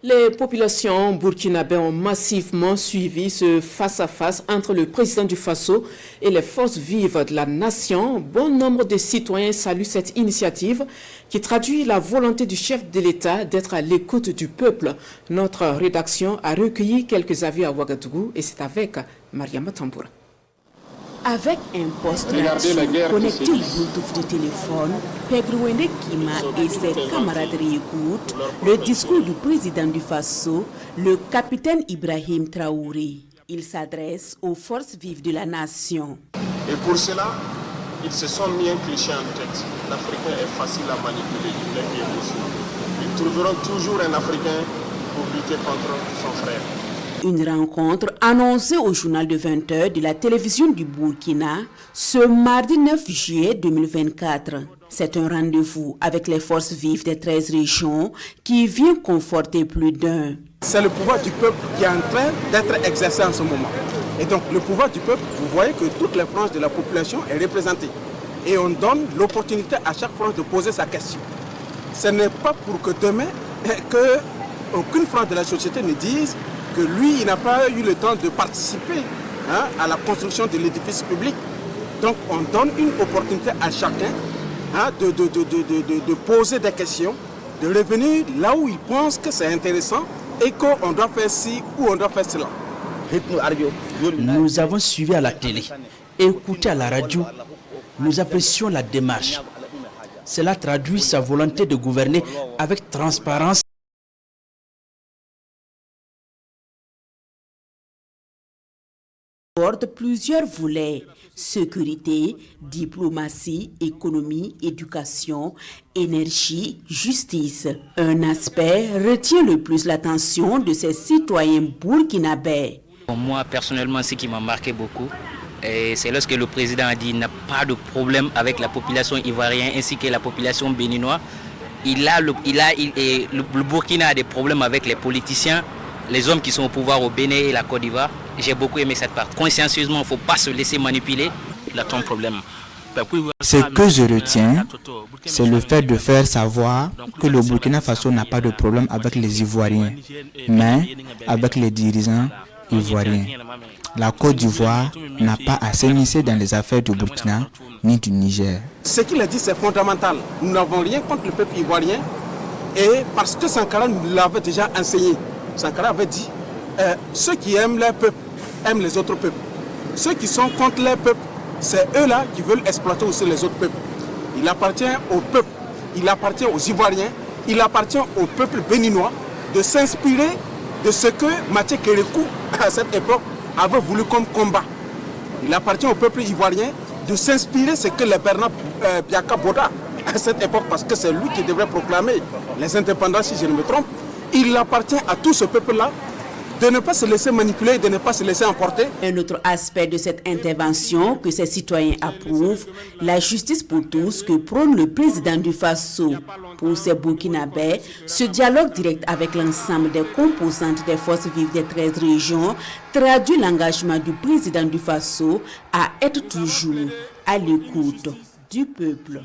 Les populations burkinabées ont massivement suivi ce face-à-face entre le président du Faso et les forces vives de la nation. Bon nombre de citoyens saluent cette initiative qui traduit la volonté du chef de l'État d'être à l'écoute du peuple. Notre rédaction a recueilli quelques avis à Ouagadougou et c'est avec Mariama Tamboura. Avec un poste connecté au Bluetooth du téléphone, Pedrouende Kima et ses camarades réécoutent le discours du président du Faso, le capitaine Ibrahim Traoré. Il s'adresse aux forces vives de la nation. Et pour cela, ils se sont mis un cliché en tête. L'Africain est facile à manipuler, il est émotionnel. Ils trouveront toujours un Africain pour lutter contre son frère. Une rencontre annoncée au journal de 20h de la télévision du Burkina ce mardi 9 juillet 2024. C'est un rendez-vous avec les forces vives des 13 régions qui vient conforter plus d'un. C'est le pouvoir du peuple qui est en train d'être exercé en ce moment. Et donc le pouvoir du peuple, vous voyez que toutes les franges de la population est représentée. Et on donne l'opportunité à chaque frange de poser sa question. Ce n'est pas pour que demain, aucune frange de la société ne dise que lui, il n'a pas eu le temps de participer à la construction de l'édifice public. Donc on donne une opportunité à chacun de poser des questions, de revenir là où il pense que c'est intéressant et qu'on doit faire ci ou on doit faire cela. Nous avons suivi à la télé, écouté à la radio, nous apprécions la démarche. Cela traduit sa volonté de gouverner avec transparence. Aborde plusieurs volets: sécurité, diplomatie, économie, éducation, énergie, justice. Un aspect retient le plus l'attention de ces citoyens burkinabés. Pour moi, personnellement, ce qui m'a marqué beaucoup, c'est lorsque le président a dit qu'il n'a pas de problème avec la population ivoirienne ainsi que la population béninoise. Le Burkina a des problèmes avec les politiciens, les hommes qui sont au pouvoir au Bénin et la Côte d'Ivoire. J'ai beaucoup aimé cette part. Consciencieusement, il ne faut pas se laisser manipuler. Il a ton problème. Ce que je retiens, c'est le fait de faire savoir que le Burkina Faso n'a pas de problème avec les Ivoiriens, mais avec les dirigeants ivoiriens. La Côte d'Ivoire n'a pas à s'immiscer dans les affaires du Burkina ni du Niger. Ce qu'il a dit, c'est fondamental. Nous n'avons rien contre le peuple ivoirien et parce que Sankara nous l'avait déjà enseigné. Sankara avait dit ceux qui aiment leur peuple aiment les autres peuples. Ceux qui sont contre leur peuple, c'est eux-là qui veulent exploiter aussi les autres peuples. Il appartient au peuple, il appartient aux Ivoiriens, il appartient au peuple béninois de s'inspirer de ce que Mathieu Kérékou, à cette époque, avait voulu comme combat. Il appartient au peuple ivoirien de s'inspirer de ce que le Bernard Biaka Boda, à cette époque, parce que c'est lui qui devrait proclamer les indépendances, si je ne me trompe. Il appartient à tout ce peuple-là de ne pas se laisser manipuler, de ne pas se laisser emporter. Un autre aspect de cette intervention que ces citoyens approuvent, la justice pour tous que prône le président du Faso. Pour ces Burkinabés, ce dialogue direct avec l'ensemble des composantes des forces vives des 13 régions traduit l'engagement du président du Faso à être toujours à l'écoute du peuple.